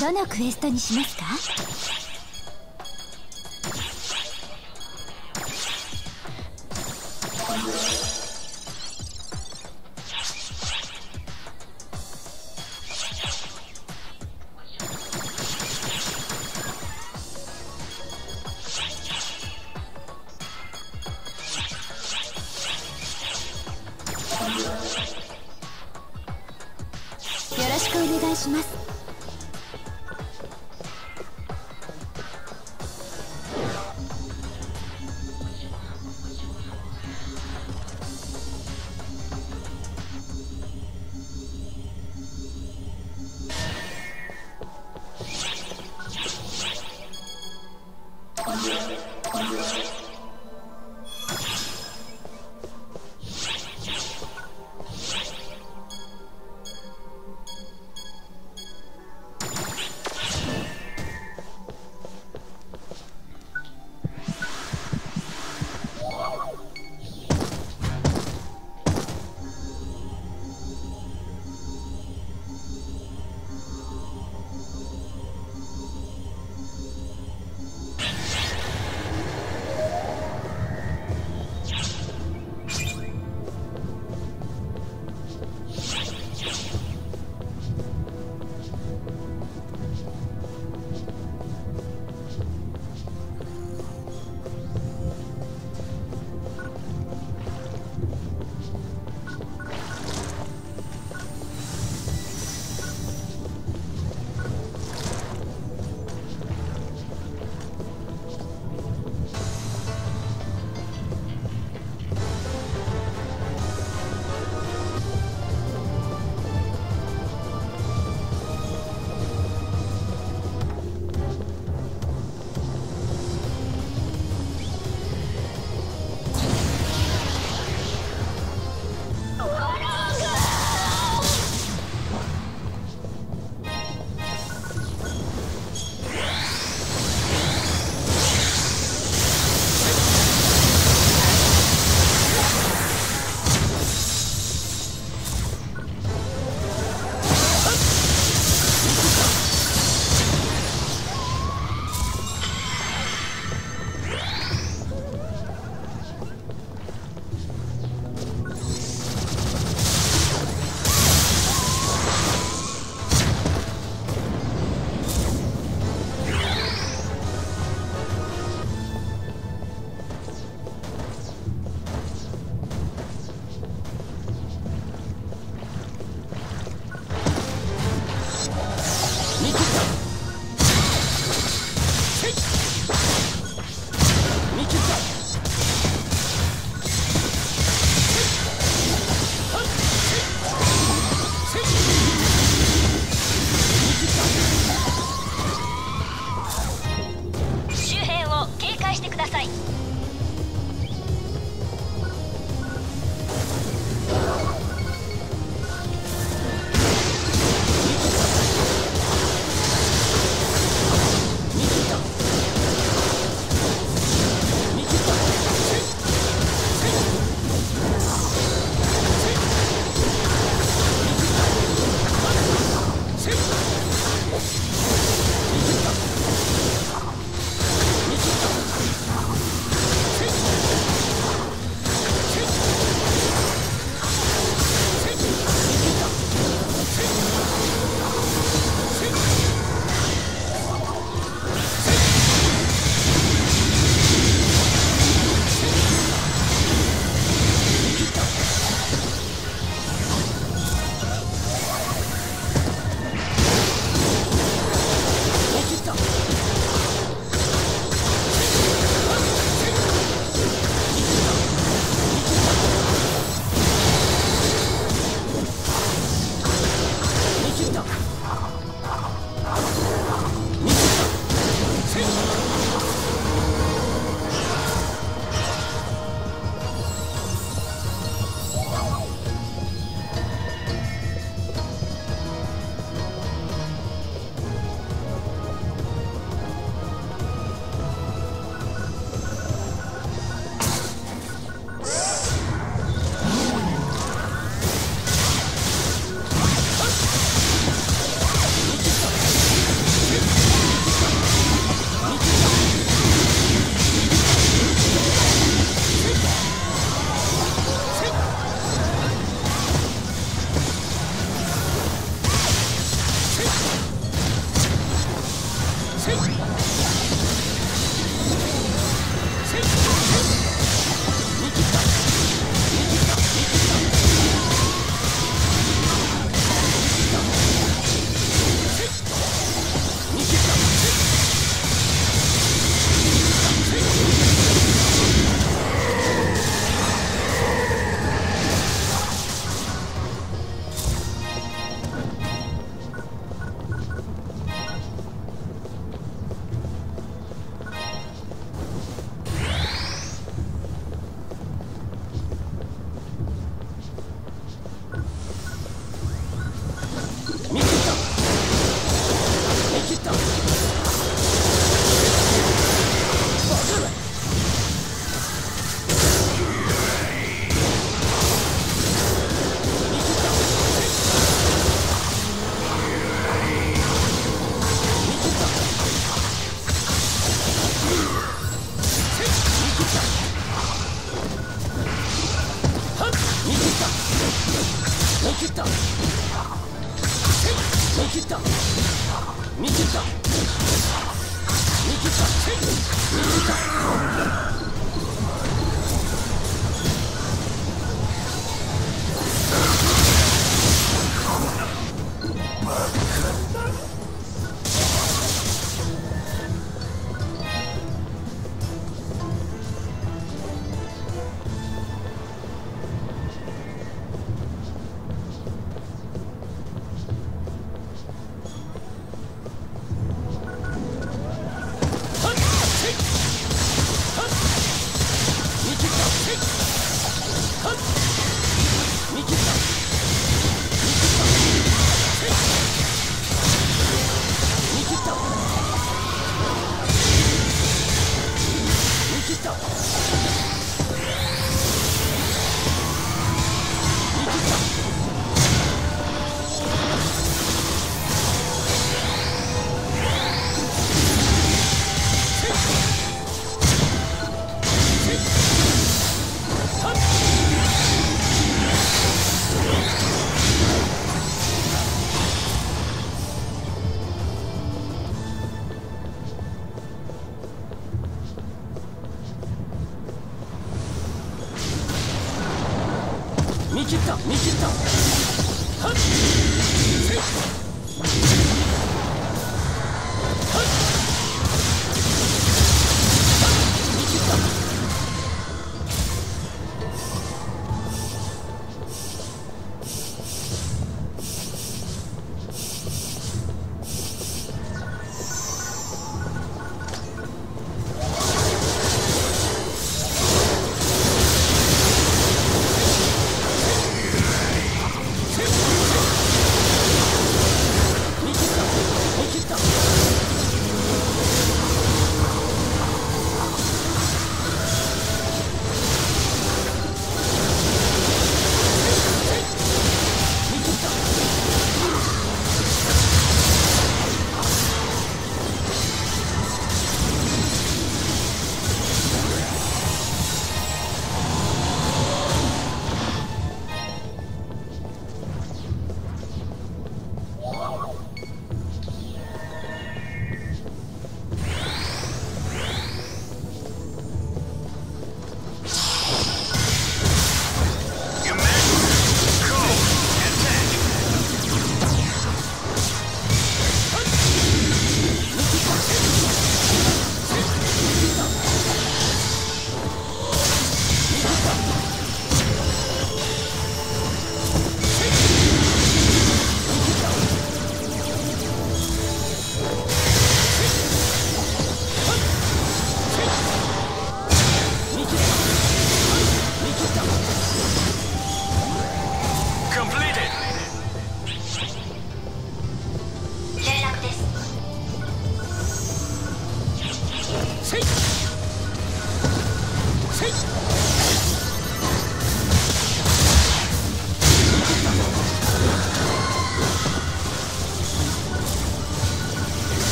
どのクエストにしますか？よろしくお願いします。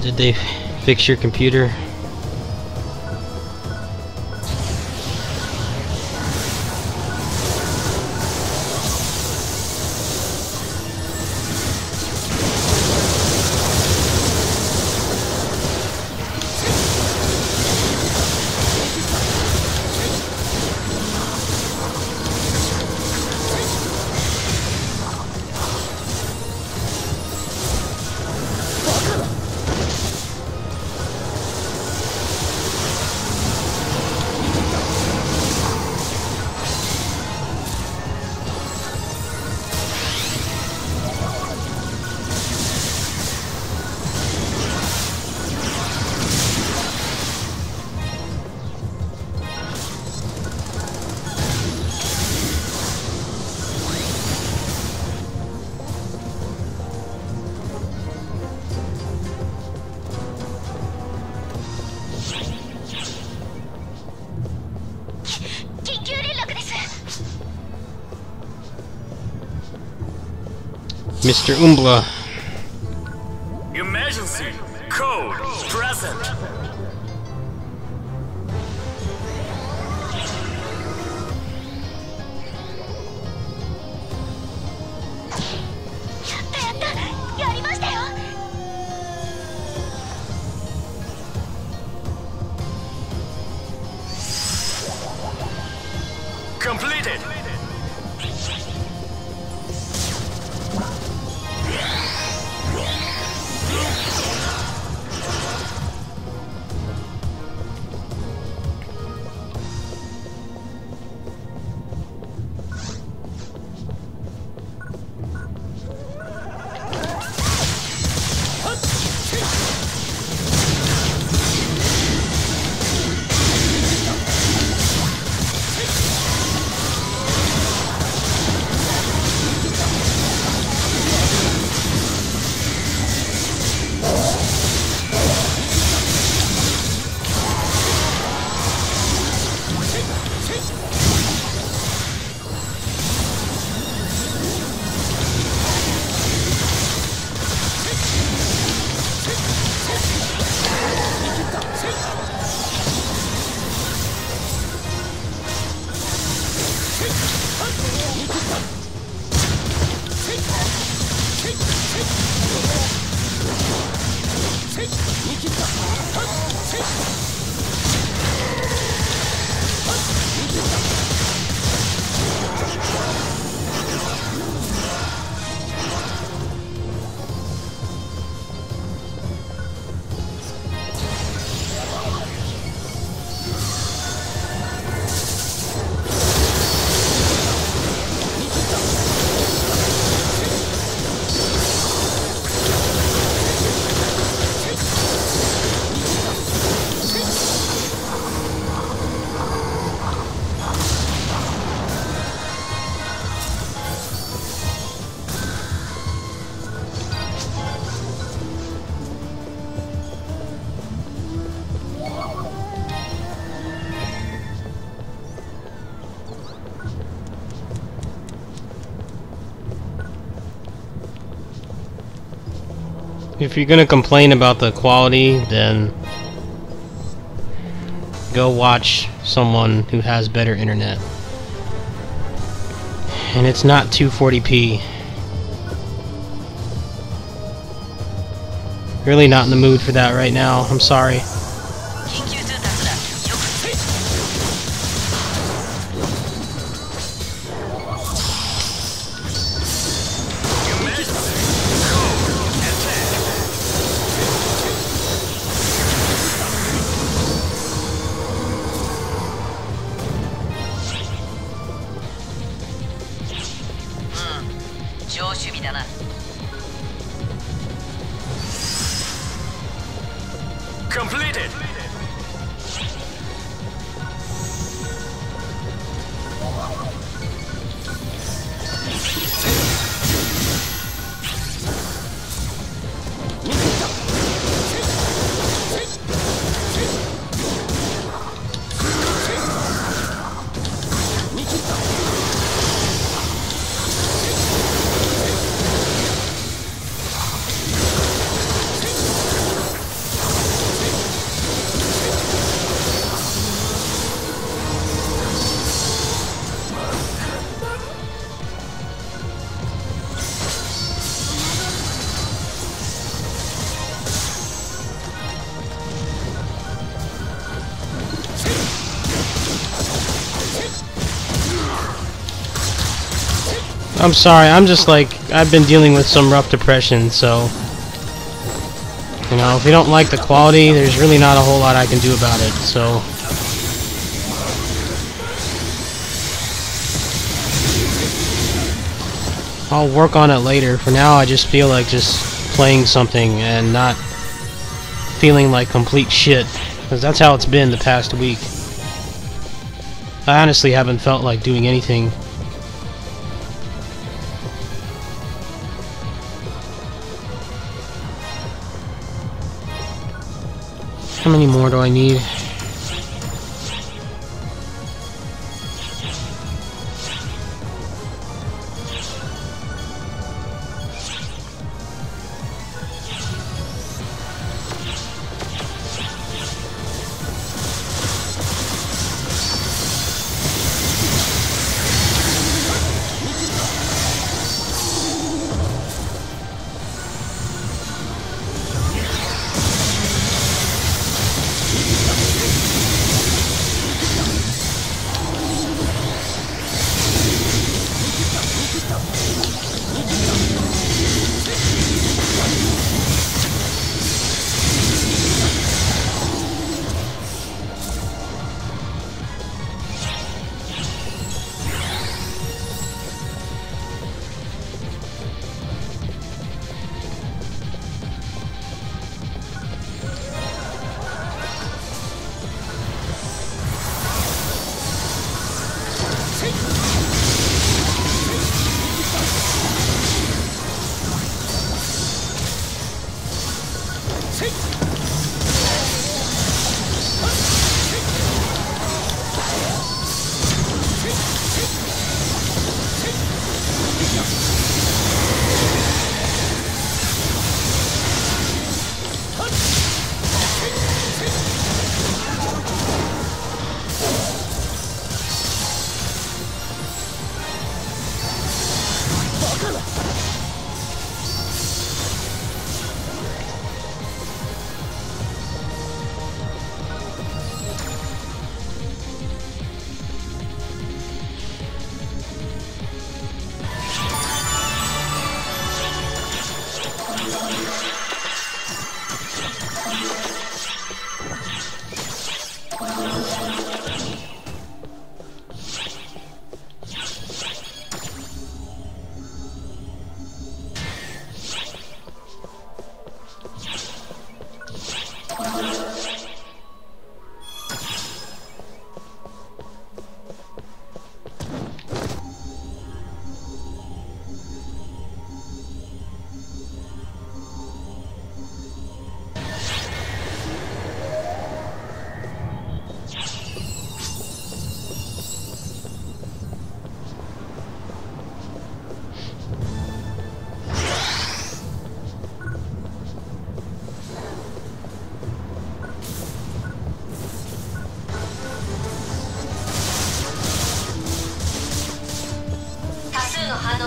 Did they fix your computer? Mr. Umbla. Emergency code present. Completed. If you're gonna complain about the quality, then go watch someone who has better internet. And it's not 240p. Really not in the mood for that right now. I'm sorry. Completed. I'm sorry, I'm just like, I've been dealing with some rough depression, so, you know, if you don't like the quality, there's really not a whole lot I can do about it, so. I'll work on it later. For now, I just feel like just playing something and not feeling like complete shit, because that's how it's been the past week. I honestly haven't felt like doing anything. How many more do I need?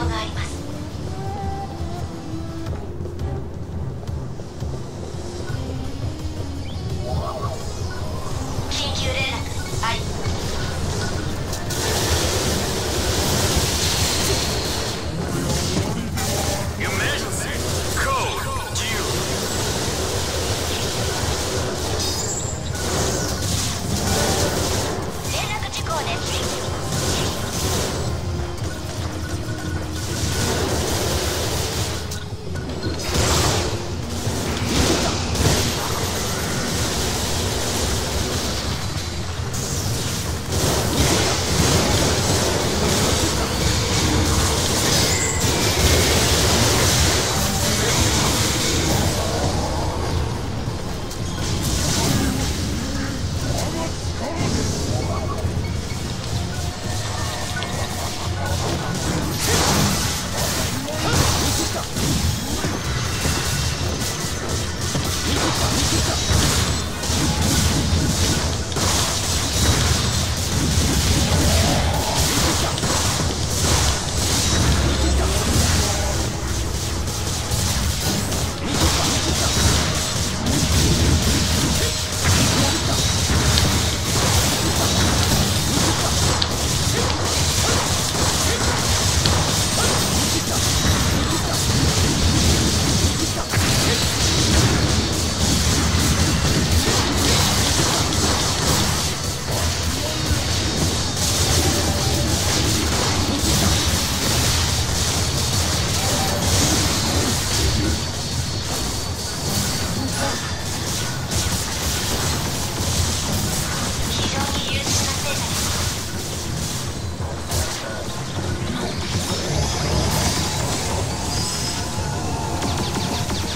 があります。緊急連絡あり。Emergency code due. 連絡事項です。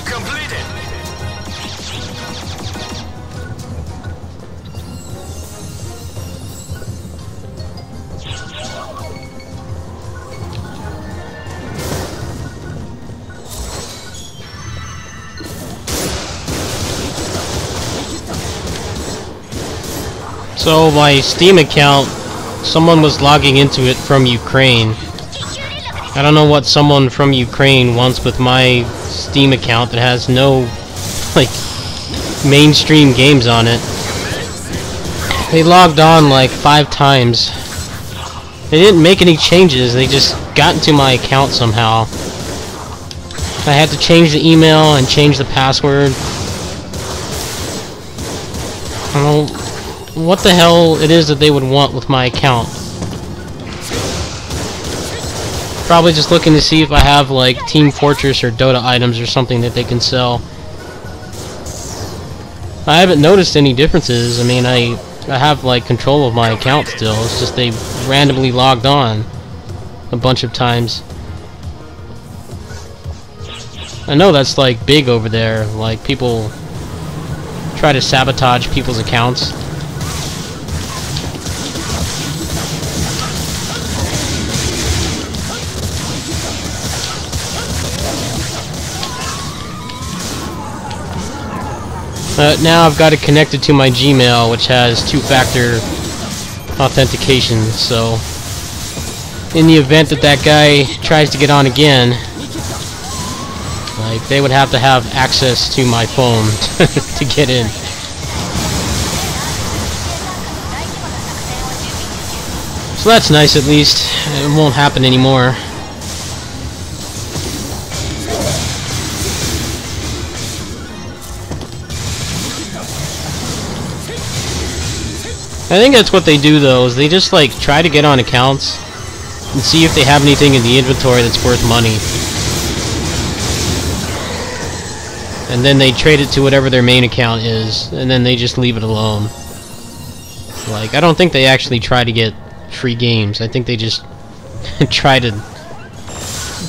Completed. So my Steam account, someone was logging into it from Ukraine. I don't know what someone from Ukraine wants with my Steam account that has no, like, mainstream games on it. They logged on like 5 times. They didn't make any changes, they just got into my account somehow. I had to change the email and change the password. I don't know what the hell it is that they would want with my account. Probably just looking to see if I have like Team Fortress or Dota items or something that they can sell. I haven't noticed any differences. I mean, I have like control of my account still. It's just they randomly logged on a bunch of times. I know that's like big over there. Like people try to sabotage people's accounts. Now I've got it connected to my Gmail, which has 2-factor authentication, so in the event that that guy tries to get on again, like, they would have to have access to my phone to get in. So that's nice, at least. It won't happen anymore. I think that's what they do, though, is they just like try to get on accounts and see if they have anything in the inventory that's worth money. And then they trade it to whatever their main account is, and then they just leave it alone. Like, I don't think they actually try to get free games. I think they just try to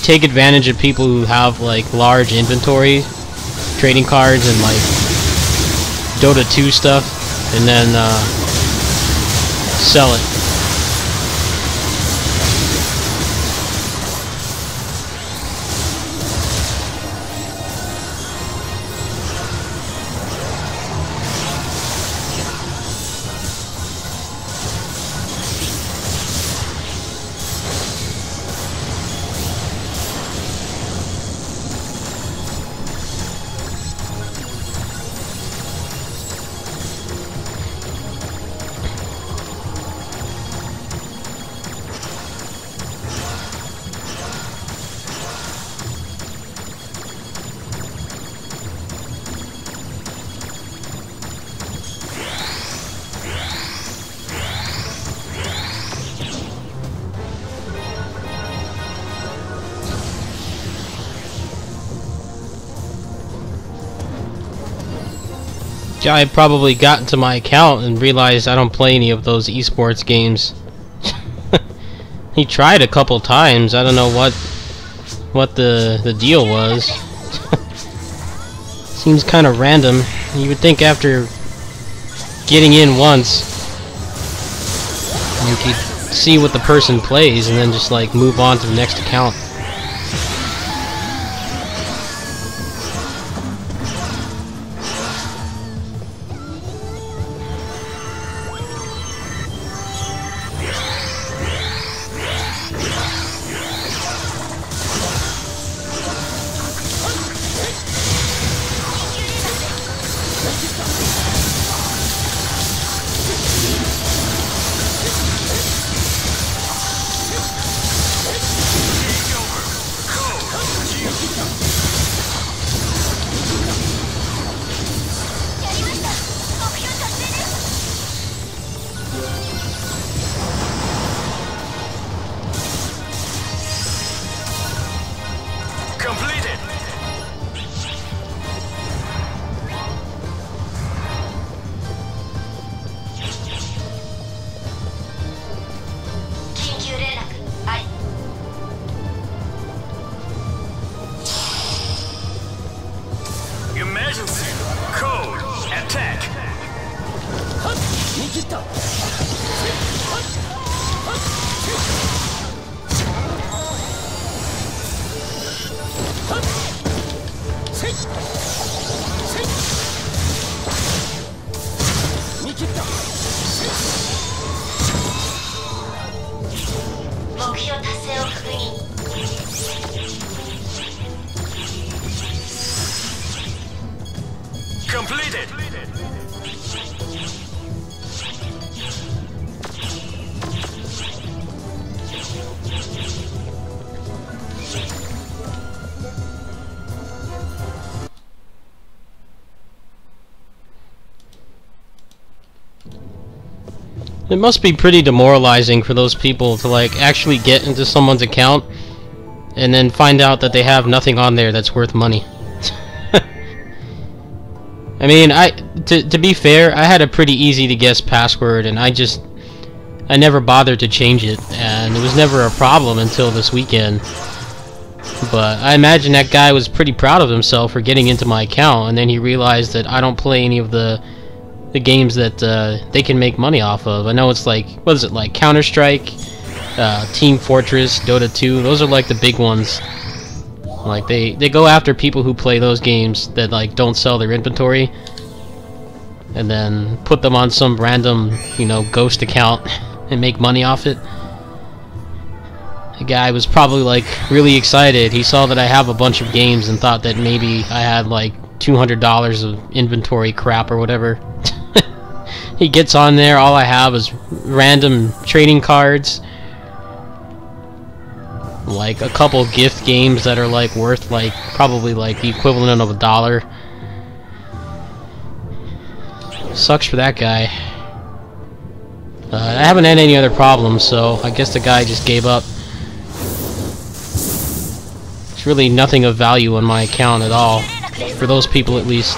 take advantage of people who have like large inventory, trading cards and like Dota 2 stuff, and then sell it. guy probably got into my account and realized I don't play any of those esports games. He tried a couple times. I don't know what the deal was. Seems kind of random. You would think after getting in once, you could see what the person plays and then just like move on to the next account. Completed. Emergency. Code. Attack. Completed. It must be pretty demoralizing for those people to like actually get into someone's account and then find out that they have nothing on there that's worth money. I mean, to be fair, I had a pretty easy to guess password and I never bothered to change it, and it was never a problem until this weekend. But I imagine that guy was pretty proud of himself for getting into my account, and then he realized that I don't play any of the games that they can make money off of. I know it's like, what is it, like Counter-Strike, Team Fortress, Dota 2, those are like the big ones. Like they go after people who play those games that like don't sell their inventory and then put them on some random, you know, ghost account and make money off it. The guy was probably like really excited. He saw that I have a bunch of games and thought that maybe I had like $200 of inventory crap or whatever. He gets on there, all I have is random trading cards, like a couple gift games that are like worth like probably like the equivalent of $1. Sucks for that guy. I haven't had any other problems, so I guess the guy just gave up. There's really nothing of value on my account at all, for those people at least.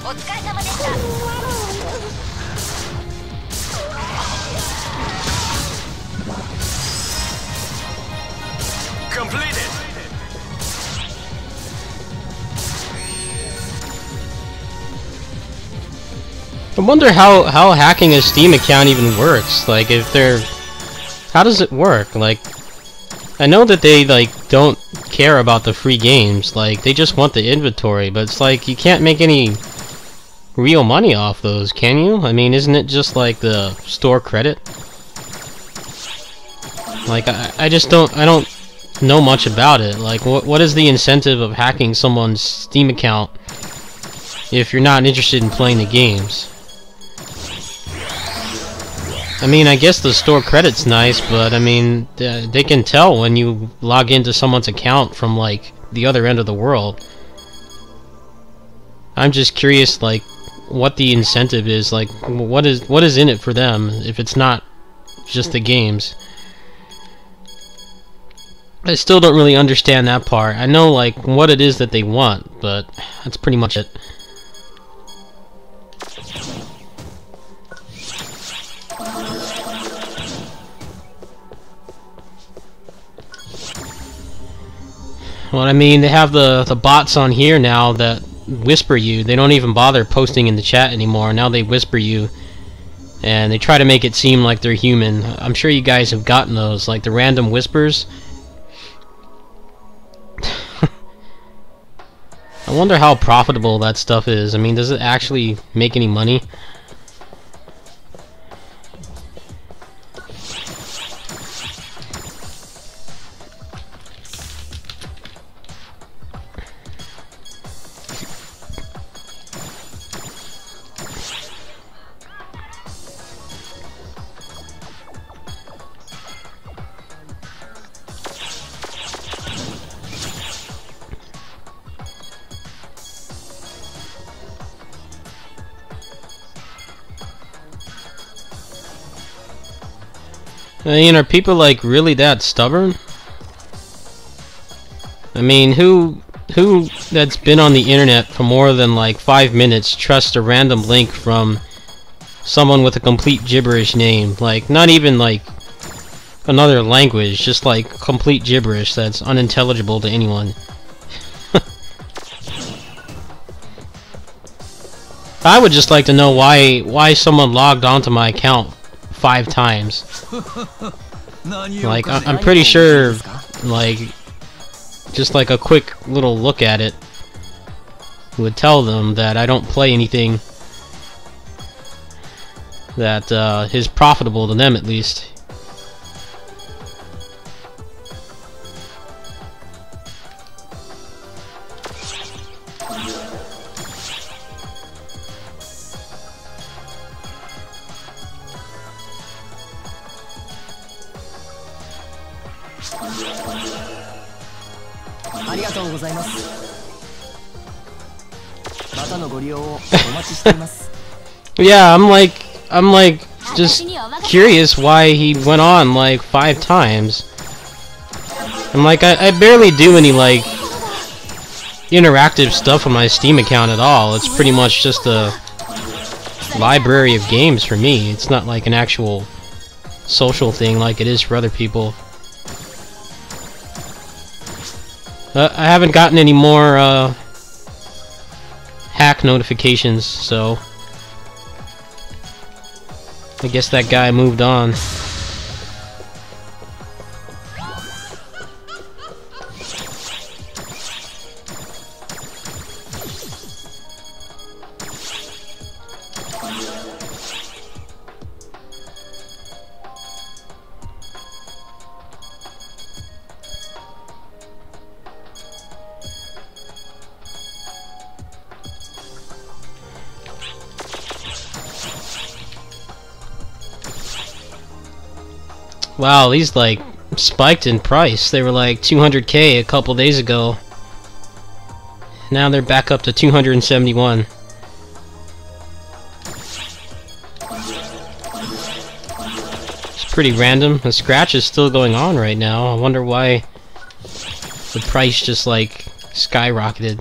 お疲れ様でした。 Completed. I wonder how hacking a Steam account even works. Like, if they're... How does it work? Like, I know that they, like, don't care about the free games. Like, they just want the inventory. But it's like, you can't make any real money off those, can you? I mean, isn't it just like the store credit? Like, I just don't... I don't know much about it. Like, what is the incentive of hacking someone's Steam account if you're not interested in playing the games? I mean, I guess the store credit's nice, but I mean, they can tell when you log into someone's account from like the other end of the world. I'm just curious, like, what the incentive is. Like, what is in it for them if it's not just the games? I still don't really understand that part. I know, like, what it is that they want, but that's pretty much it. Well, I mean, they have the bots on here now that whisper you. They don't even bother posting in the chat anymore. Now they whisper you, and they try to make it seem like they're human. I'm sure you guys have gotten those, like the random whispers. I wonder how profitable that stuff is. I mean, does it actually make any money? I mean, are people like really that stubborn? I mean, who that's been on the internet for more than like 5 minutes trusts a random link from someone with a complete gibberish name? Like, not even like another language, just like complete gibberish that's unintelligible to anyone. I would just like to know why someone logged onto my account 5 times. Like, I'm pretty sure, like, just like a quick little look at it would tell them that I don't play anything that is profitable to them, at least. Yeah, I'm like just curious why he went on like 5 times. I'm like, I barely do any like interactive stuff on my Steam account at all. It's pretty much just a library of games for me. It's not like an actual social thing like it is for other people. I haven't gotten any more hack notifications, so I guess that guy moved on. Wow, these like spiked in price. They were like 200k a couple days ago. Now they're back up to 271. It's pretty random. The scratch is still going on right now. I wonder why the price just like skyrocketed.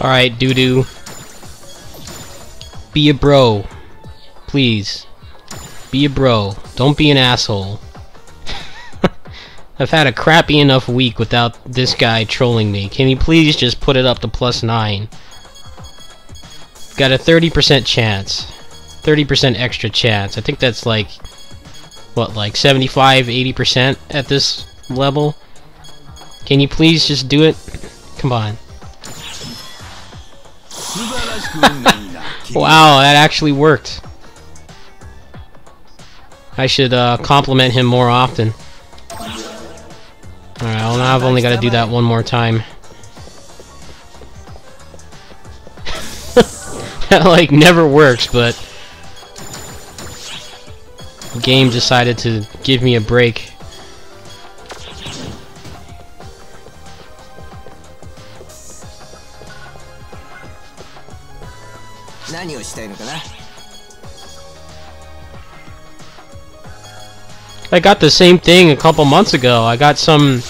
Alright, doo-doo. Be a bro. Please. Be a bro. Don't be an asshole. I've had a crappy enough week without this guy trolling me. Can you please just put it up to +9? Got a 30% chance. 30% extra chance. I think that's like, what, like 75-80% at this level? Can you please just do it? Come on. Wow, that actually worked. I should compliment him more often. Alright, well now I've only got to do that one more time. That like never works, but the game decided to give me a break. I got the same thing a couple months ago. I got some...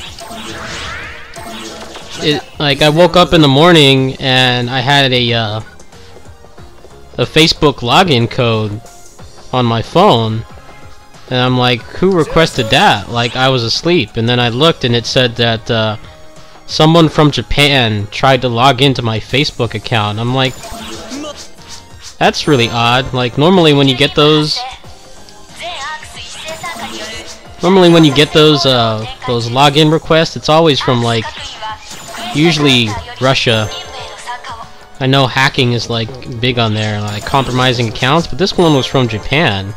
like, I woke up in the morning and I had a Facebook login code on my phone. And I'm like, who requested that? Like, I was asleep. And then I looked and it said that someone from Japan tried to log into my Facebook account. I'm like, that's really odd. Like, normally when you get those... Normally when you get those login requests, it's always from, like, usually Russia. I know hacking is, like, big on there, like, compromising accounts, but this one was from Japan.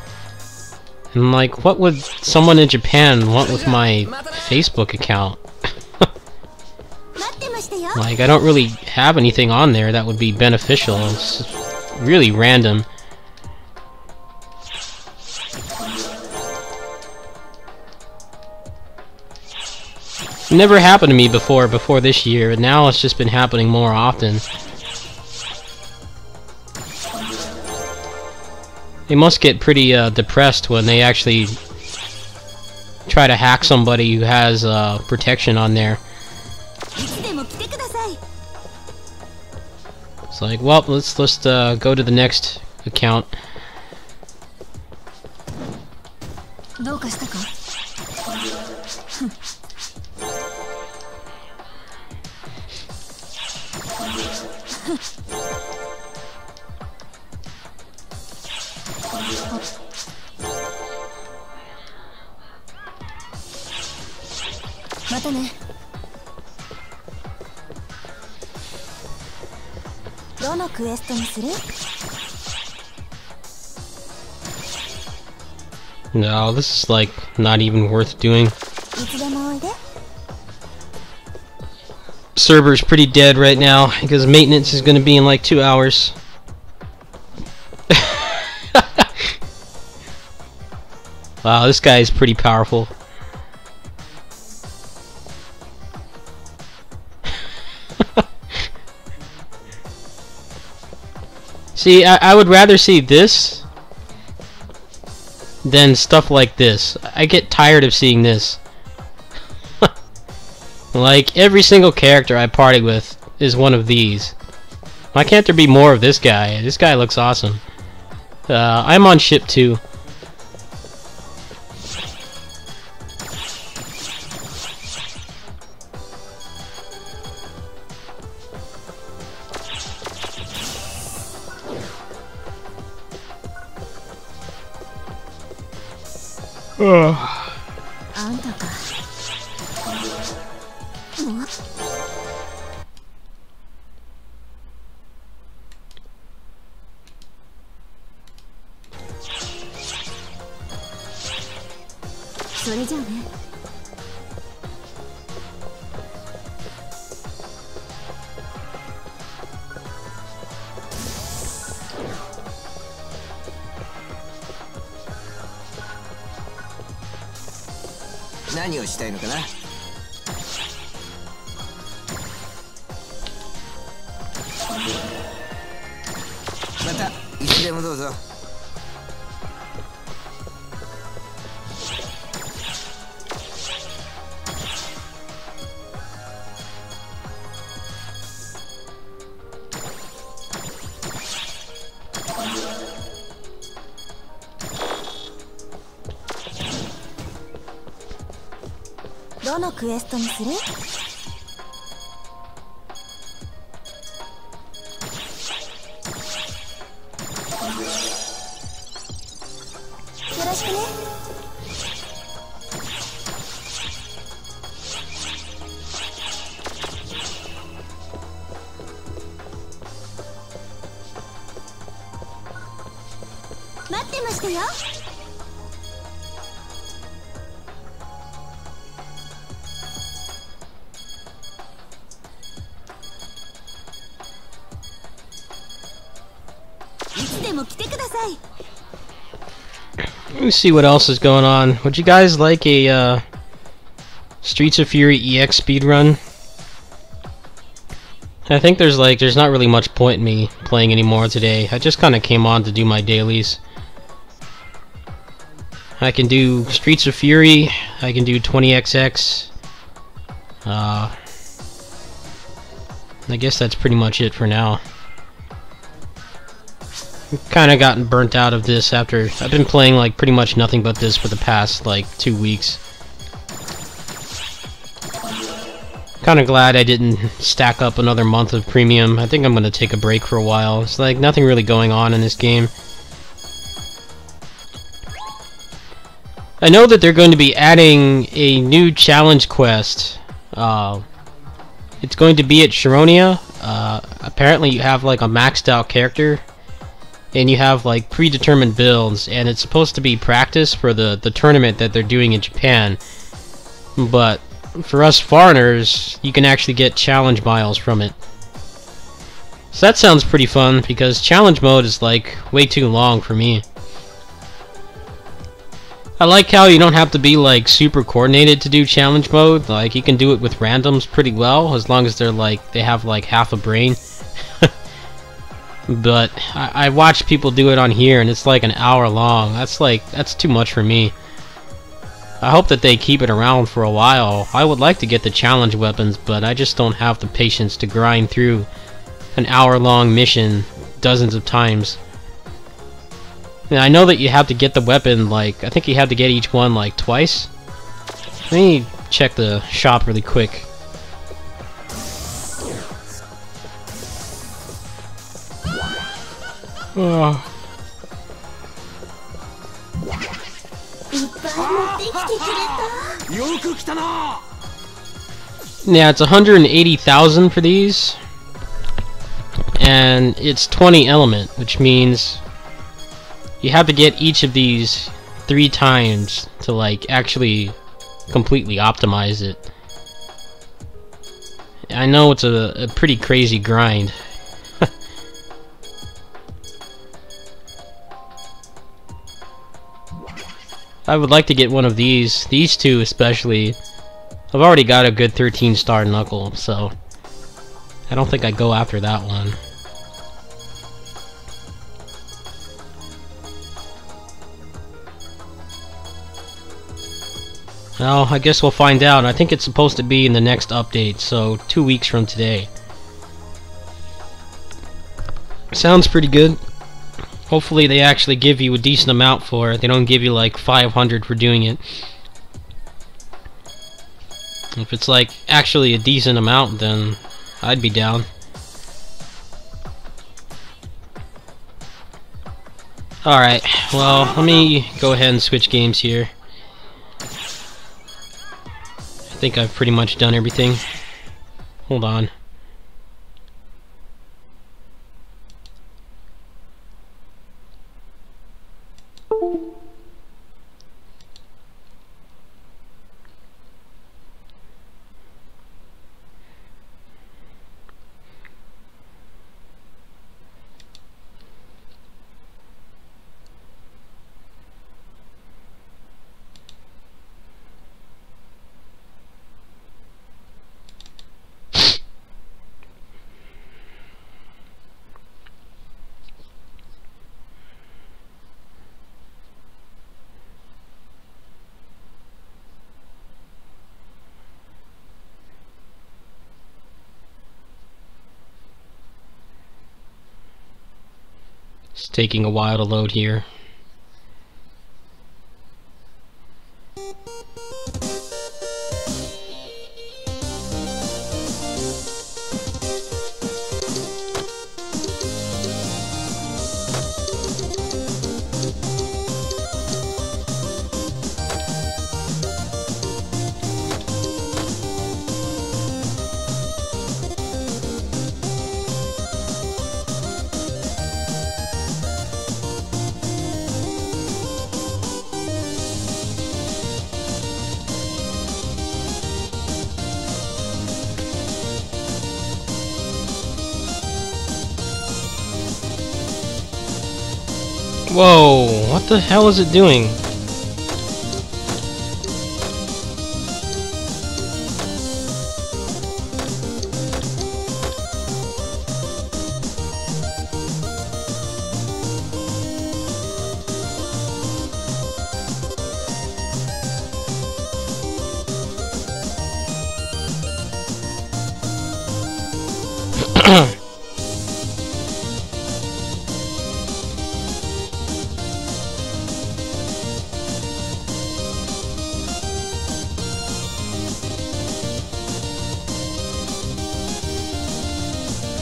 And I'm like, what would someone in Japan want with my Facebook account? Like, I don't really have anything on there that would be beneficial. It's really random. It never happened to me before this year, and now it's just been happening more often. They must get pretty depressed when they actually try to hack somebody who has protection on there. It's like, well, let's go to the next account. No, this is like not even worth doing. Server's pretty dead right now because maintenance is going to be in like 2 hours. Wow, this guy is pretty powerful. See, I would rather see this than stuff like this. I get tired of seeing this. Like, every single character I party with is one of these. Why can't there be more of this guy? This guy looks awesome. I'm on ship 2.何をしたいのかな。またいつでもどうぞ。どのクエストにする？よろしくね。待ってましたよ。Let me see what else is going on. Would you guys like a Streets of Fury EX speedrun? I think there's not really much point in me playing anymore today. I just kind of came on to do my dailies. I can do Streets of Fury, I can do 20XX. I guess that's pretty much it for now. Kind of gotten burnt out of this after I've been playing like pretty much nothing but this for the past like 2 weeks. Kind of glad I didn't stack up another month of premium. I think I'm gonna take a break for a while. It's like nothing really going on in this game. I know that they're going to be adding a new challenge quest. It's going to be at Sharonia. Apparently you have like a maxed out character and you have like predetermined builds, and it's supposed to be practice for the tournament that they're doing in Japan. But for us foreigners, you can actually get challenge miles from it. So that sounds pretty fun, because challenge mode is like way too long for me. I like how you don't have to be like super coordinated to do challenge mode. Like you can do it with randoms pretty well, as long as they have like half a brain. But I watch people do it on here and it's like an hour long. That's too much for me. I hope that they keep it around for a while. I would like to get the challenge weapons, but I just don't have the patience to grind through an hour-long mission dozens of times. And I know that you have to get the weapon, like, I think you have to get each one, like, twice. Let me check the shop really quick. Oh. Yeah, it's 180,000 for these, and it's 20 element, which means you have to get each of these 3 times to like actually completely optimize it. I know it's a pretty crazy grind. I would like to get one of these two especially. I've already got a good 13-star knuckle, so I don't think I'd go after that one. Well, I guess we'll find out. I think it's supposed to be in the next update, so 2 weeks from today. Sounds pretty good. Hopefully they actually give you a decent amount for it. They don't give you like 500 for doing it. If it's like actually a decent amount, then I'd be down. Alright, well, let me go ahead and switch games here. I think I've pretty much done everything. Hold on. It's taking a while to load here. Whoa, what the hell is it doing?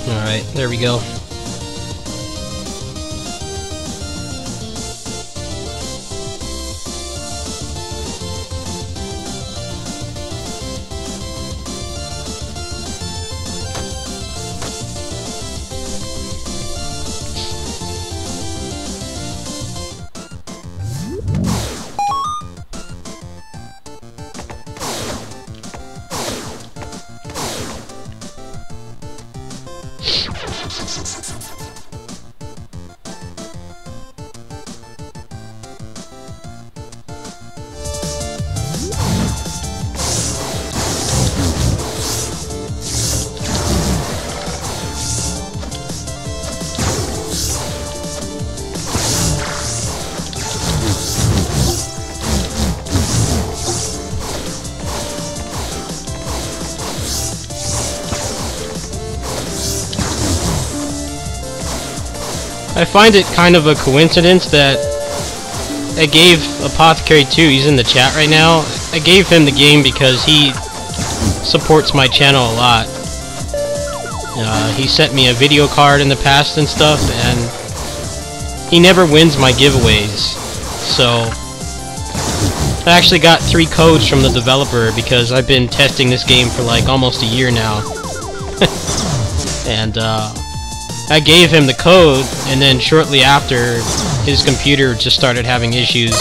Alright, there we go. I find it kind of a coincidence that I gave Apothecary 2, he's in the chat right now, I gave him the game because he supports my channel a lot. He sent me a video card in the past and stuff, and he never wins my giveaways. So I actually got 3 codes from the developer because I've been testing this game for like almost a year now. And I gave him the code, and then shortly after, his computer just started having issues.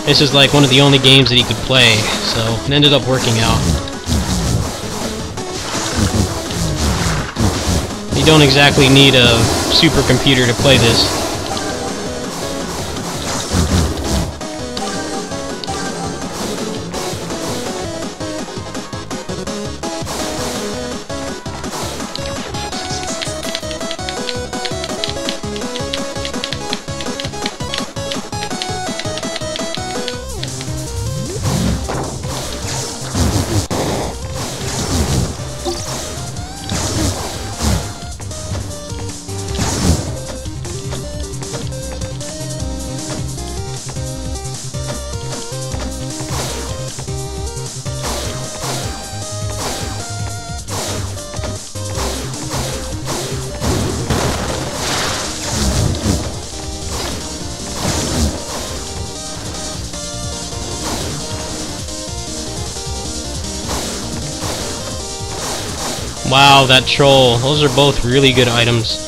This is like one of the only games that he could play, so it ended up working out. You don't exactly need a supercomputer to play this. Wow, that troll. Those are both really good items.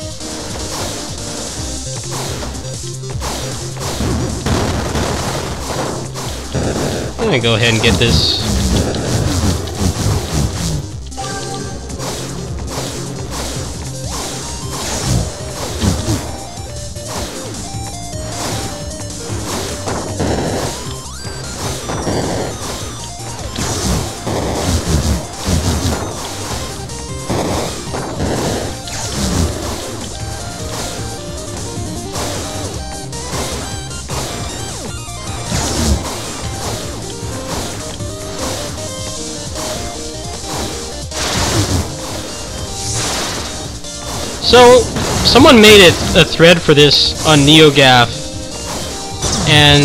I'm gonna go ahead and get this. So, someone made a thread for this on NeoGAF, and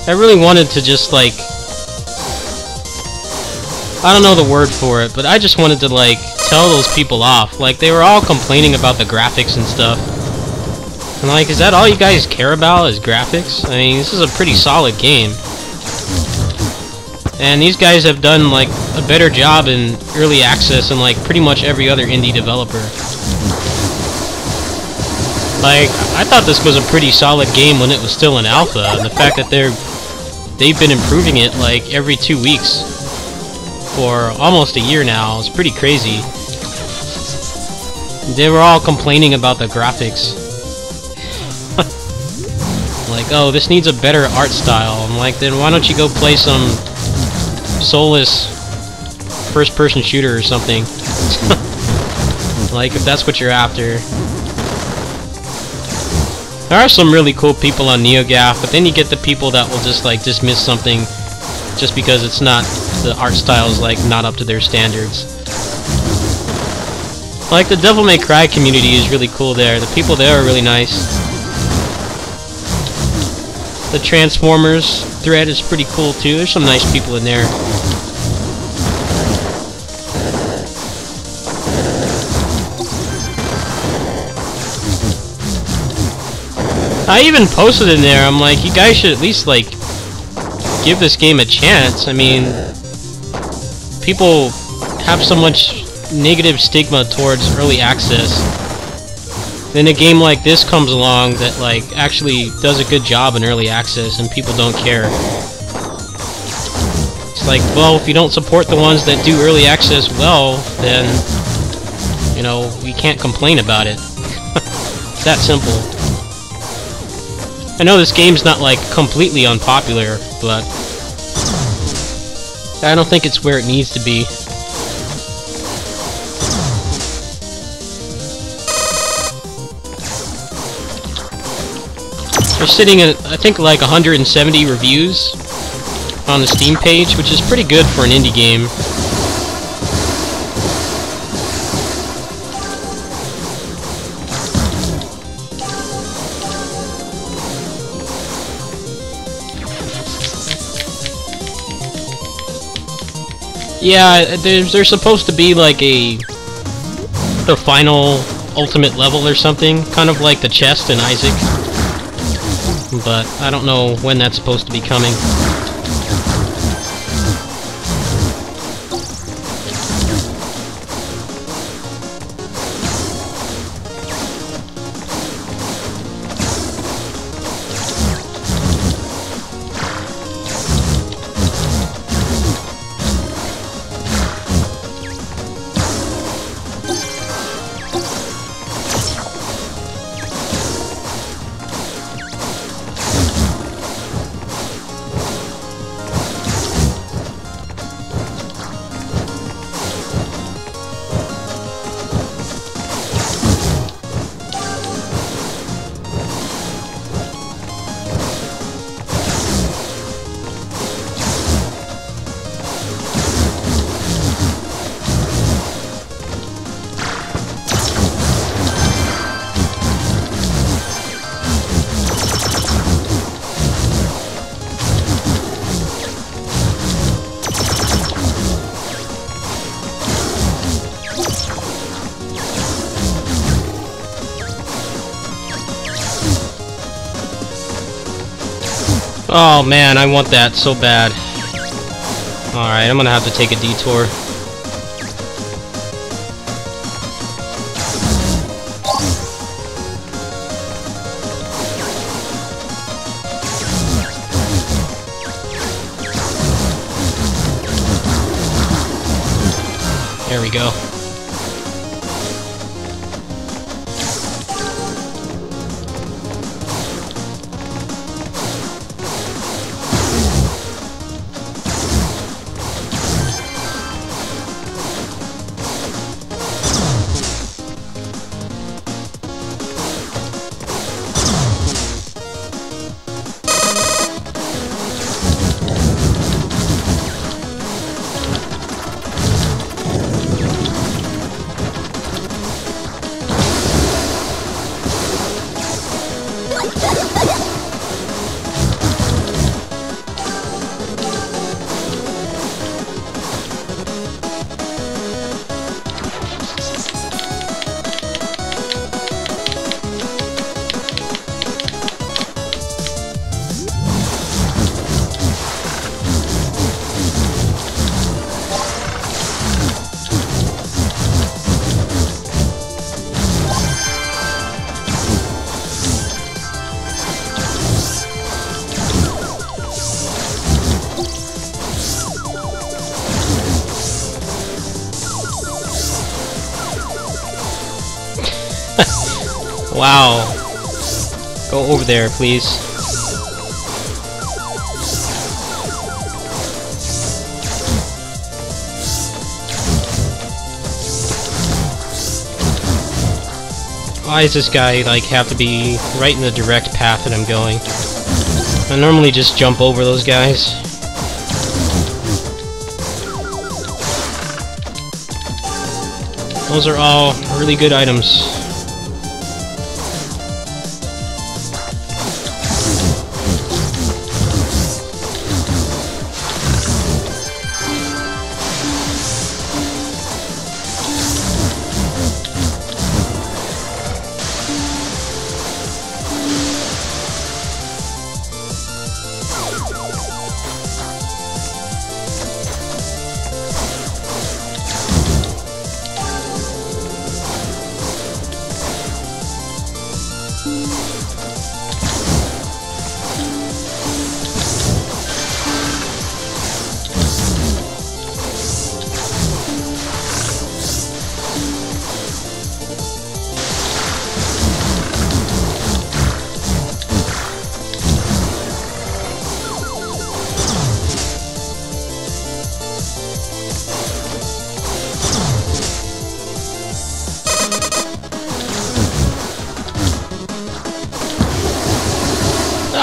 I really wanted to just, like, I don't know the word for it, but I just wanted to, like, tell those people off. Like, they were all complaining about the graphics and stuff. And, like, is that all you guys care about, is graphics? I mean, this is a pretty solid game. And these guys have done, like, a better job in early access than, like, pretty much every other indie developer. Like, I thought this was a pretty solid game when it was still in alpha, and the fact that they've been improving it, like, every 2 weeks for almost a year now is pretty crazy. They were all complaining about the graphics. Like, oh, this needs a better art style. I'm like, then why don't you go play some soulless first-person shooter or something? Like, if that's what you're after. There are some really cool people on NeoGAF, but then you get the people that will just, like, dismiss something just because it's not, the art style is, like, not up to their standards. Like, the Devil May Cry community is really cool there. The people there are really nice. The Transformers thread is pretty cool too. There's some nice people in there. I even posted in there, I'm like, you guys should at least, like, give this game a chance. I mean, people have so much negative stigma towards early access. Then a game like this comes along that, like, actually does a good job in early access and people don't care. It's like, well, if you don't support the ones that do early access well, then, you know, we can't complain about it. It's that simple. I know this game's not, like, completely unpopular, but I don't think it's where it needs to be. They're sitting at, I think, like 170 reviews on the Steam page, which is pretty good for an indie game. Yeah, there's supposed to be like the final ultimate level or something, kind of like the chest in Isaac. But I don't know when that's supposed to be coming. Oh man, I want that so bad. Alright, I'm gonna have to take a detour. There we go. Wow. Go over there, please. Why does this guy, like, have to be right in the direct path that I'm going? I normally just jump over those guys. Those are all really good items.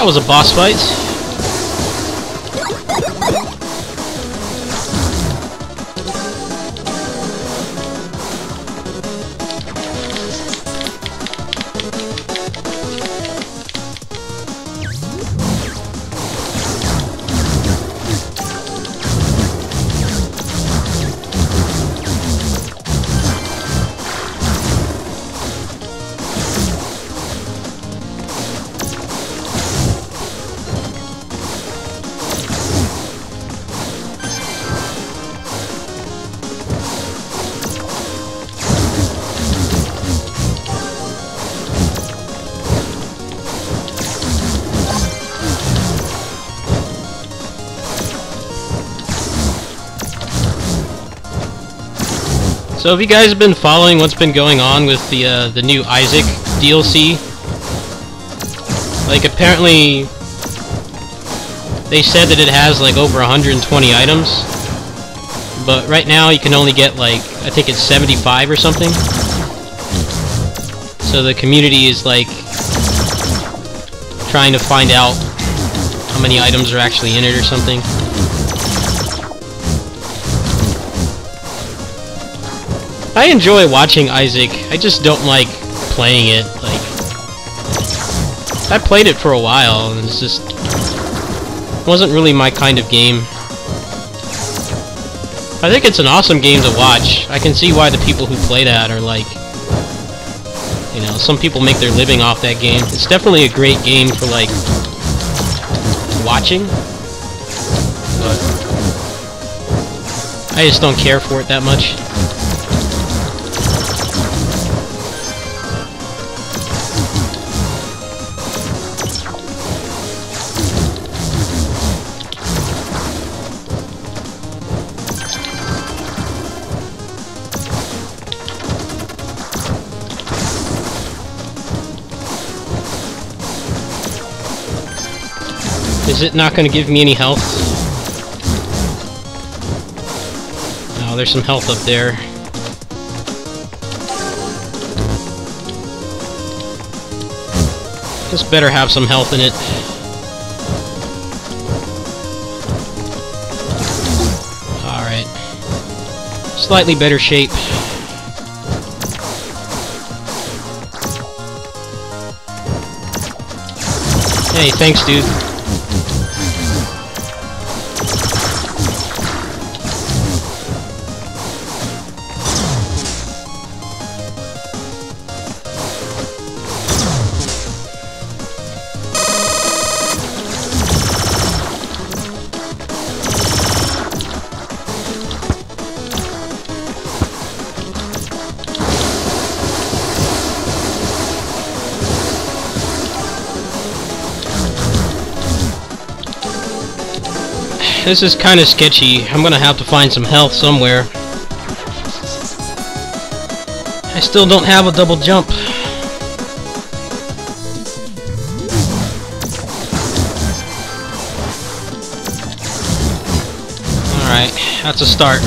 That was a boss fight. So if you guys have been following what's been going on with the new Isaac DLC, like apparently they said that it has like over 120 items, but right now you can only get like, I think it's 75 or something. So the community is like trying to find out how many items are actually in it or something. I enjoy watching Isaac, I just don't like playing it. Like, I played it for a while and it's just wasn't really my kind of game. I think it's an awesome game to watch. I can see why the people who play that are like, you know, some people make their living off that game. It's definitely a great game for like watching, but I just don't care for it that much. Is it not going to give me any health? Oh, there's some health up there. This better have some health in it. Alright. Slightly better shape. Hey, thanks, dude. This is kind of sketchy. I'm gonna have to find some health somewhere. I still don't have a double jump. Alright, that's a start.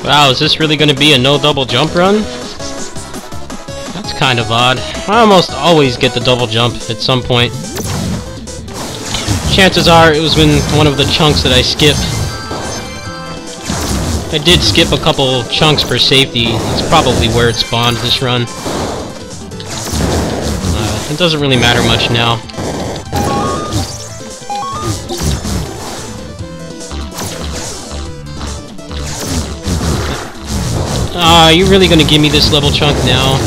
Wow, is this really going to be a no double jump run? That's kind of odd. I almost always get the double jump at some point. Chances are it was in one of the chunks that I skipped. I did skip a couple chunks for safety. That's probably where it spawned this run. It doesn't really matter much now. Ah, you really gonna give me this level chunk now?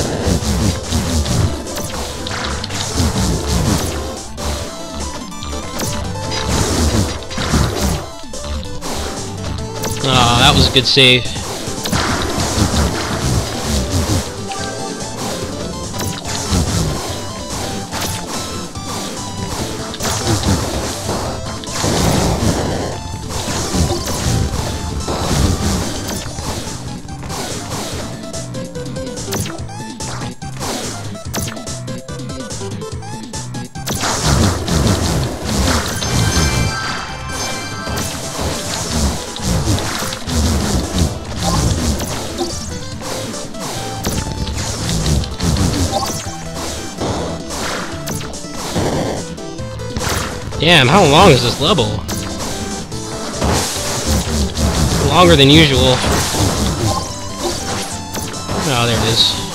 Ah, that was a good save. Damn, how long is this level? Longer than usual. Oh, there it is.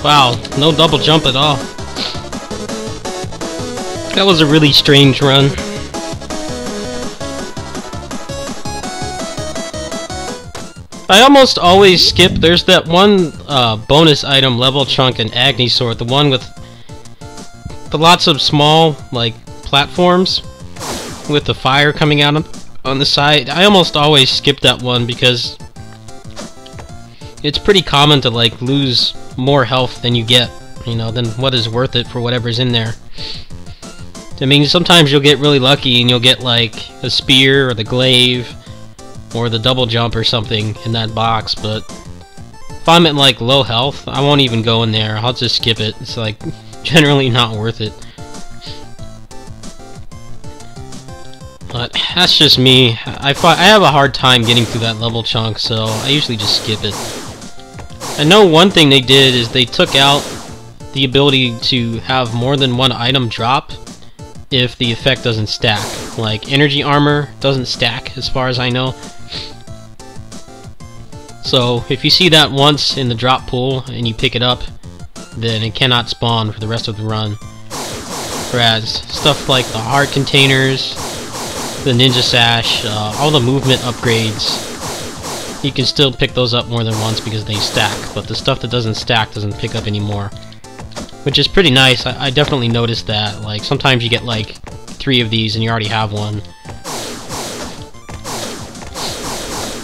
Wow, no double jump at all. That was a really strange run. I almost always skip. There's that one bonus item, level chunk, and Agni Sword, the one with the lots of small, like, platforms with the fire coming out on the side. I almost always skip that one because it's pretty common to, like, lose more health than you get. you know, then what is worth it for whatever's in there? I mean, sometimes you'll get really lucky and you'll get like a spear or the glaive or the double jump or something in that box, but if I'm at like low health, I won't even go in there. I'll just skip it. It's like generally not worth it. But that's just me. I have a hard time getting through that level chunk, so I usually just skip it. I know one thing they did is they took out the ability to have more than one item drop if the effect doesn't stack. Like energy armor doesn't stack as far as I know. So if you see that once in the drop pool and you pick it up, then it cannot spawn for the rest of the run. Whereas stuff like the heart containers, the ninja sash, all the movement upgrades, you can still pick those up more than once because they stack, but the stuff that doesn't stack doesn't pick up anymore. Which is pretty nice. I definitely noticed that. Like sometimes you get like 3 of these and you already have one.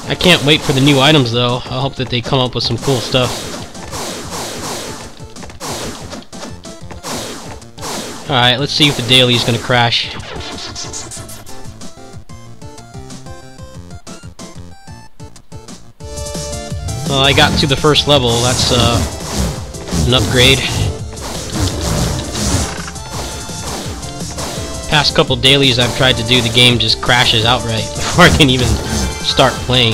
I can't wait for the new items though. I hope that they come up with some cool stuff. Alright, let's see if the daily is gonna crash. Well, I got to the first level. That's an upgrade. Past couple dailies I've tried to do, the game just crashes outright before I can even start playing.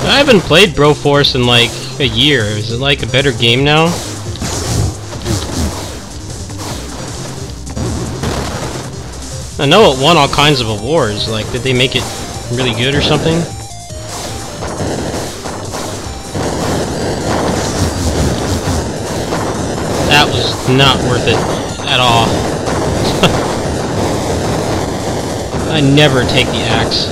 I haven't played Broforce in like a year. Is it like a better game now? I know it won all kinds of awards. Like, did they make it really good or something? That was not worth it at all. I never take the axe.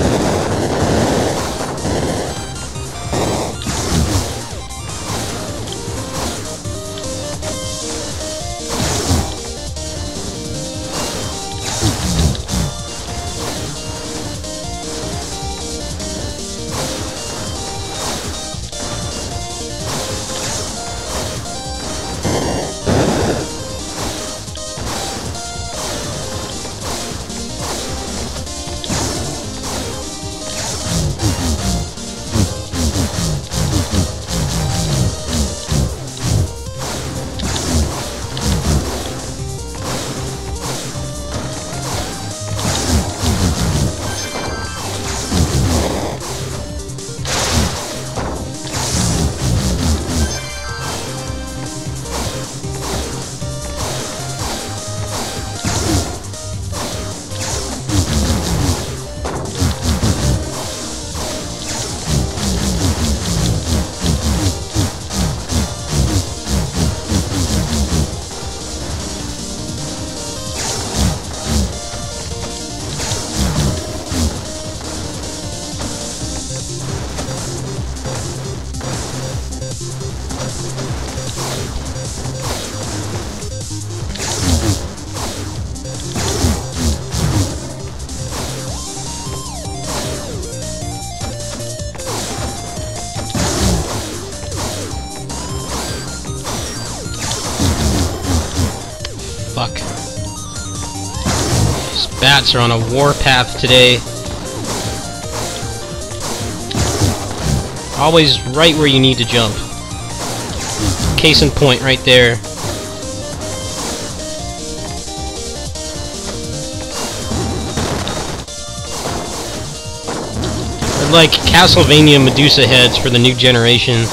These bats are on a warpath today. Always right where you need to jump. Case in point, right there. They're like Castlevania Medusa heads for the new generation.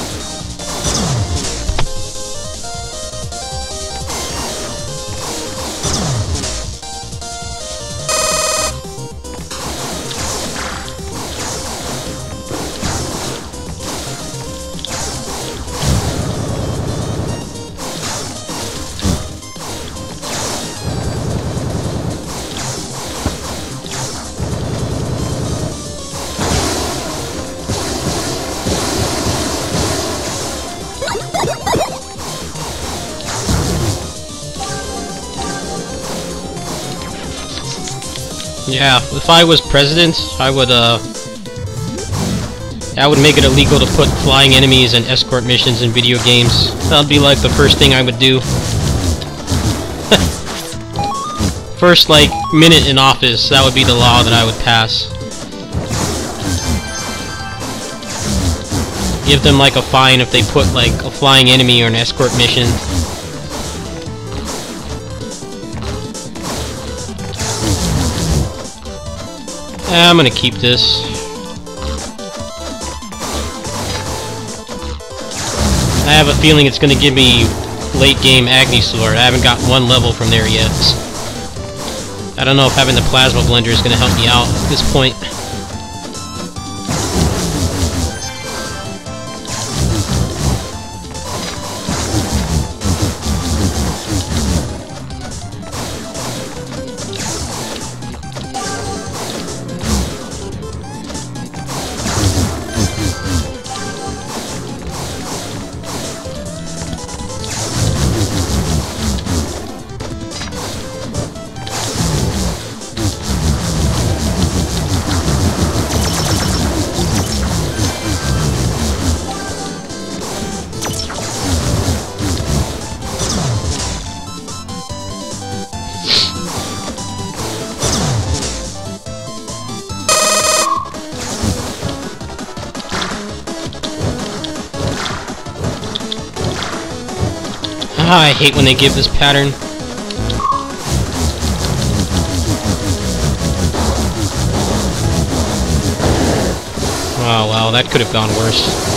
Yeah, if I was president, I would make it illegal to put flying enemies and escort missions in video games. That would be like the first thing I would do. First, like, minute in office, that would be the law that I would pass. Give them, like, a fine if they put, like, a flying enemy or an escort mission. I'm gonna keep this. I have a feeling it's gonna give me late game Agni Sword. I haven't got one level from there yet. I don't know if having the plasma blender is gonna help me out at this point. I hate when they give this pattern. Oh wow, that could have gone worse.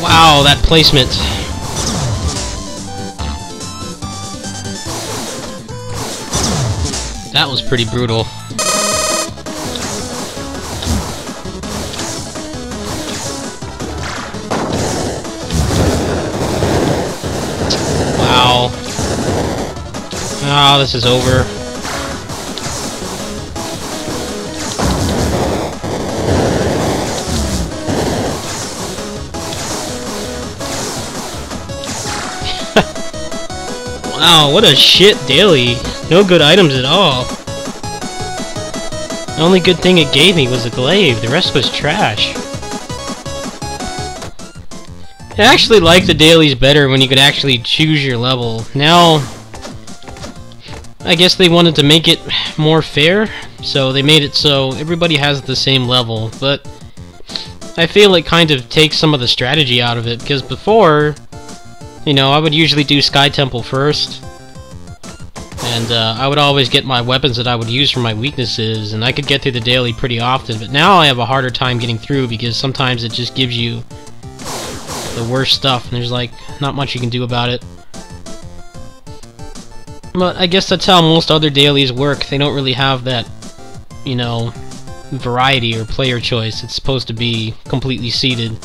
Wow, that placement. That was pretty brutal. Ah, this is over. Wow, what a shit daily. No good items at all. The only good thing it gave me was a glaive. The rest was trash. I actually like the dailies better when you could actually choose your level. Now, I guess they wanted to make it more fair, so they made it so everybody has the same level, but I feel it kind of takes some of the strategy out of it, because before, you know, I would usually do Sky Temple first, and I would always get my weapons that I would use for my weaknesses, and I could get through the daily pretty often, but now I have a harder time getting through because sometimes it just gives you the worst stuff, and there's like not much you can do about it. But I guess that's how most other dailies work. They don't really have that, you know, variety or player choice. It's supposed to be completely seated.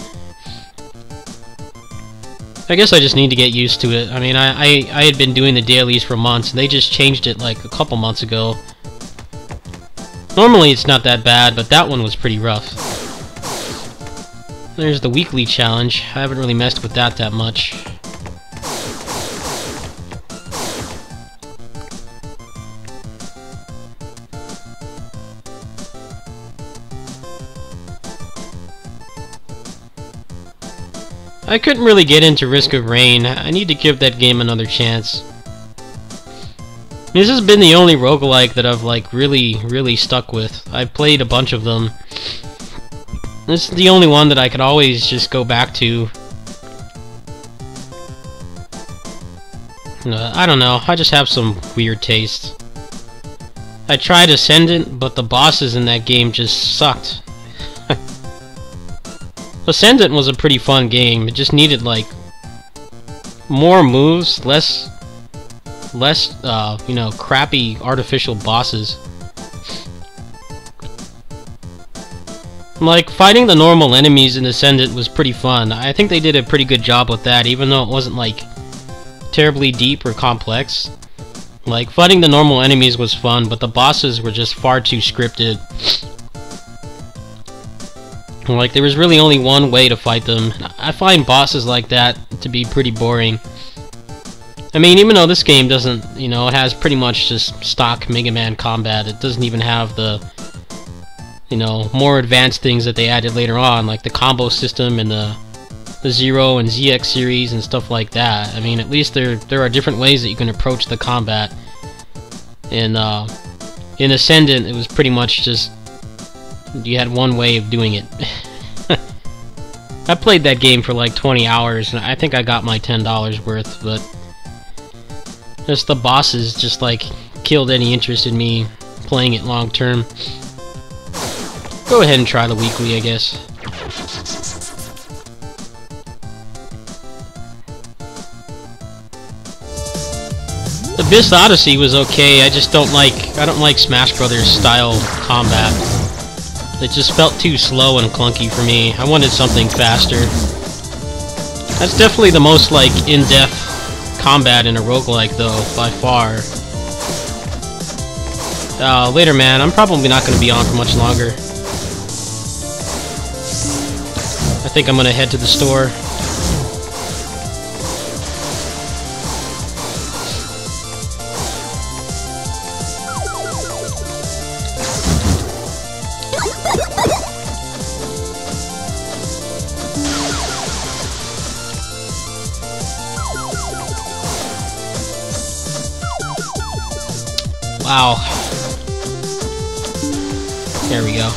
I guess I just need to get used to it. I mean, I had been doing the dailies for months, and they just changed it like a couple months ago. Normally it's not that bad, but that one was pretty rough. There's the weekly challenge. I haven't really messed with that much. I couldn't really get into Risk of Rain. I need to give that game another chance. This has been the only roguelike that I've like really stuck with. I've played a bunch of them. This is the only one that I could always just go back to. I don't know, I just have some weird taste. I tried Ascendant, but the bosses in that game just sucked. Ascendant was a pretty fun game. It just needed like more moves, less you know, crappy artificial bosses. Like, fighting the normal enemies in Ascendant was pretty fun. I think they did a pretty good job with that, even though it wasn't like terribly deep or complex. Like, fighting the normal enemies was fun, but the bosses were just far too scripted. Like, there was really only one way to fight them. I find bosses like that to be pretty boring. I mean, even though this game doesn't, you know, it has pretty much just stock Mega Man combat, it doesn't even have the, you know, more advanced things that they added later on, like the combo system and the Zero and ZX series and stuff like that. I mean, at least there are different ways that you can approach the combat. In Ascendant, it was pretty much just you had one way of doing it. I played that game for like 20 hours, and I think I got my $10 worth, but just the bosses just like killed any interest in me playing it long term. Go ahead and try the weekly, I guess. Abyss Odyssey was okay. I don't like Smash Brothers style combat. It just felt too slow and clunky for me. I wanted something faster. That's definitely the most like in-depth combat in a roguelike though, by far. Later, man. I'm probably not going to be on for much longer. I think I'm going to head to the store. Wow. There we go.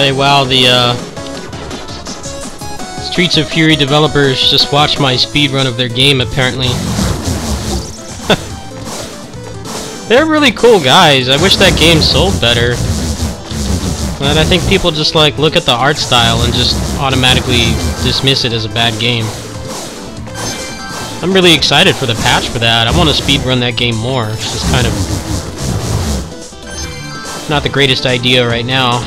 Hey, wow, the Streets of Fury developers just watched my speedrun of their game, apparently. They're really cool guys. I wish that game sold better. But I think people just like look at the art style and just automatically dismiss it as a bad game. I'm really excited for the patch for that. I want to speedrun that game more. It's just kind of not the greatest idea right now.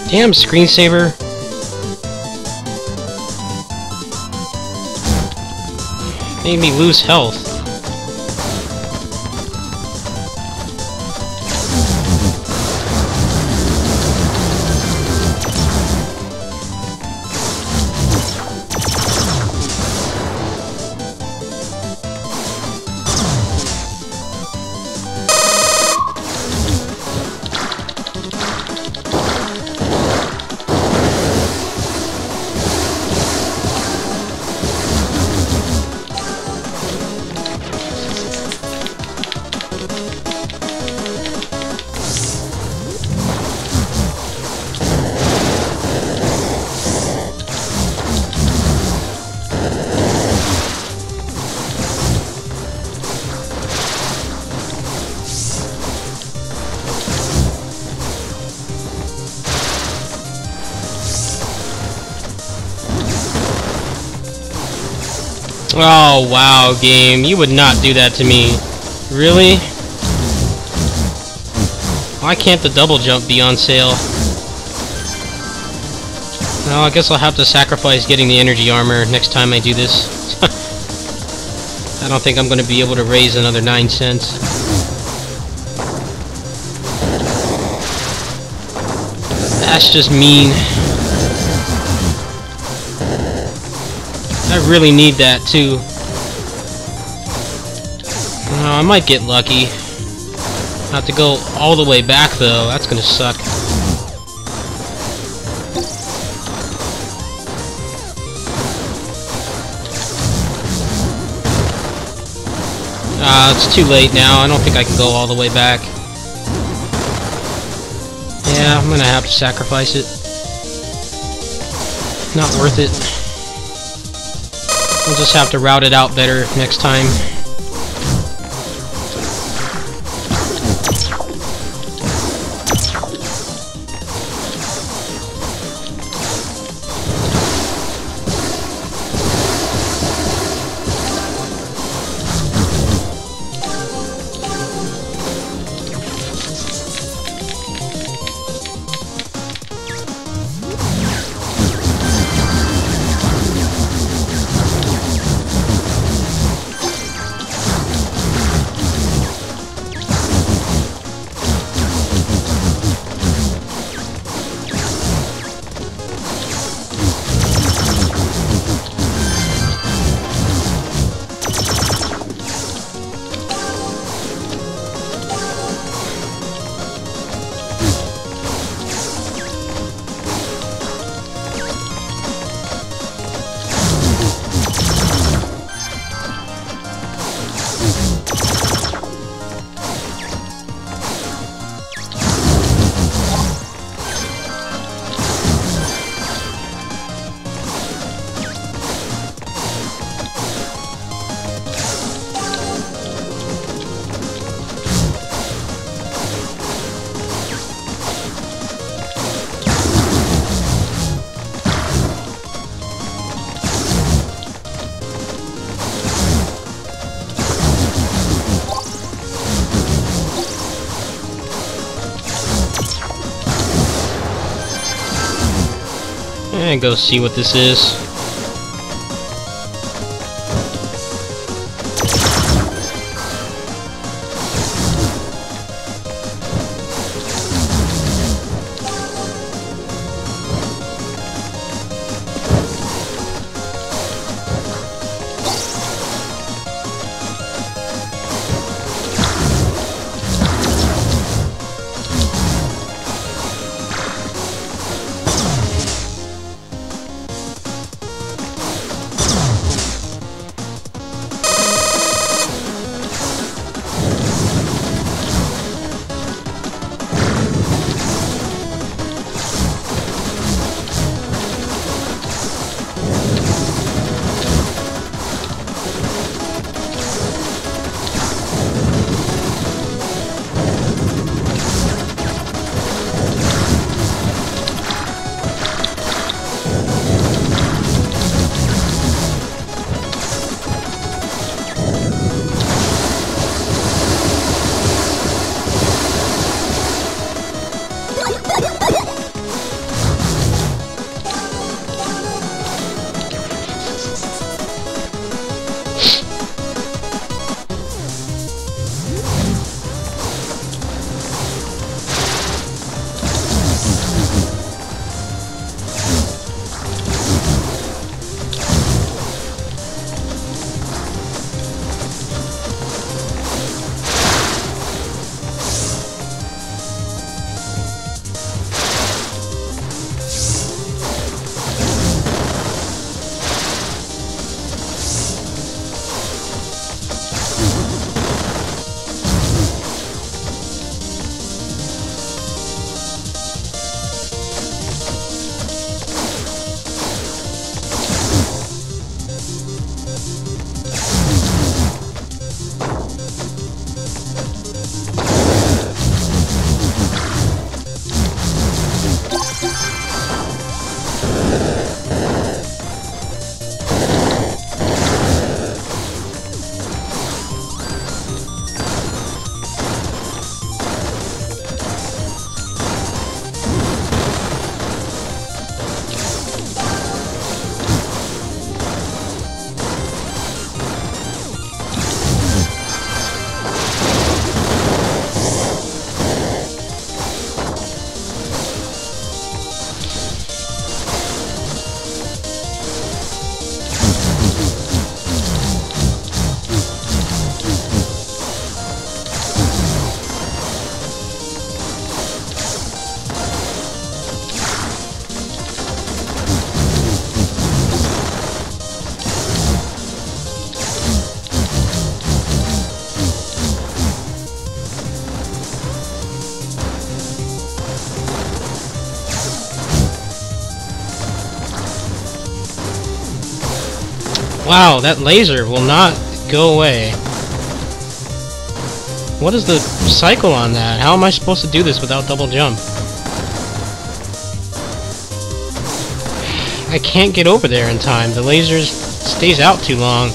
Damn, screensaver. Made me lose health. Oh, wow, game. You would not do that to me. Really? Why can't the double jump be on sale? Well, I guess I'll have to sacrifice getting the energy armor next time I do this. I don't think I'm going to be able to raise another 9 cents. That's just mean. I really need that too. I might get lucky. I have to go all the way back though. That's gonna suck. It's too late now. I don't think I can go all the way back. Yeah, I'm gonna have to sacrifice it. Not worth it. We'll just have to route it out better next time. And go see what this is. Wow, that laser will not go away. What is the cycle on that? How am I supposed to do this without double jump? I can't get over there in time. The laser stays out too long.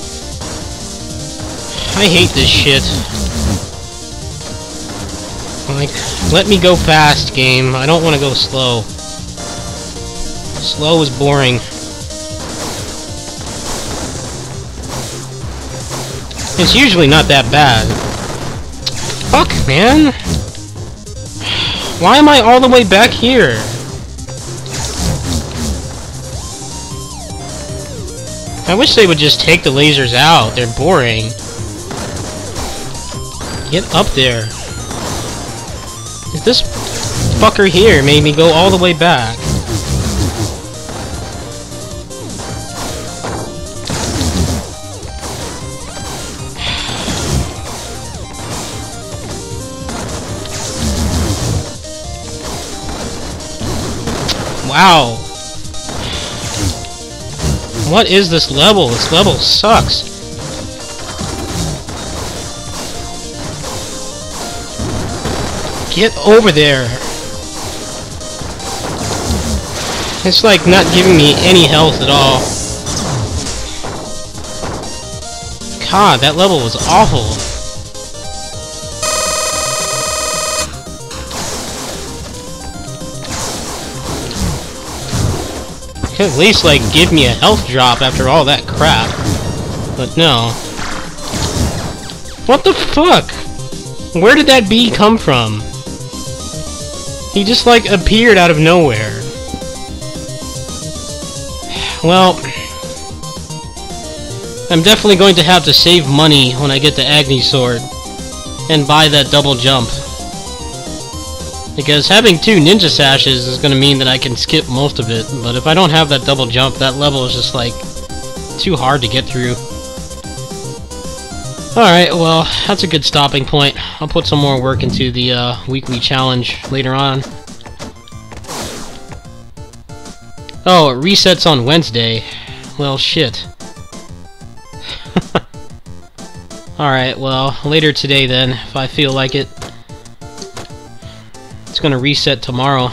I hate this shit. Like, let me go fast, game. I don't want to go slow. Slow is boring. It's usually not that bad. Fuck, man! Why am I all the way back here? I wish they would just take the lasers out. They're boring. Get up there. This fucker here made me go all the way back. Wow. What is this level? This level sucks. Get over there. It's like not giving me any health at all. God, that level was awful. At least, like, give me a health drop after all that crap. But no. What the fuck? Where did that bee come from? He just, like, appeared out of nowhere. Well, I'm definitely going to have to save money when I get the Agni Sword and buy that double jump. Because having 2 ninja sashes is going to mean that I can skip most of it, but if I don't have that double jump, that level is just, like, too hard to get through. Alright, well, that's a good stopping point. I'll put some more work into the weekly challenge later on. Oh, it resets on Wednesday. Well, shit. Alright, well, later today then, if I feel like it. It's gonna reset tomorrow.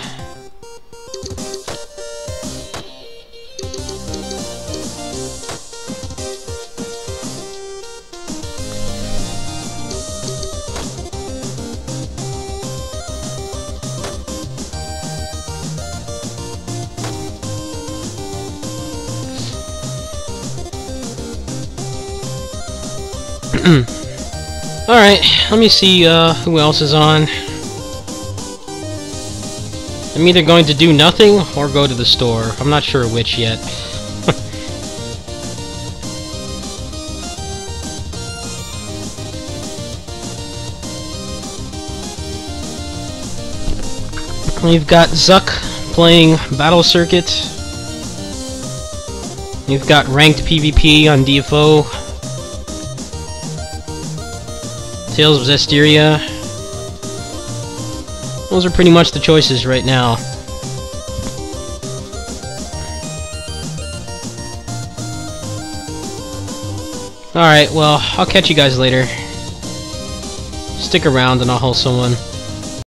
Alright, let me see who else is on. I'm either going to do nothing or go to the store. I'm not sure which yet. We've got Zuck playing Battle Circuit. We've got ranked PvP on DFO. Tales of Zestiria. Those are pretty much the choices right now. Alright, well, I'll catch you guys later. Stick around and I'll hold someone.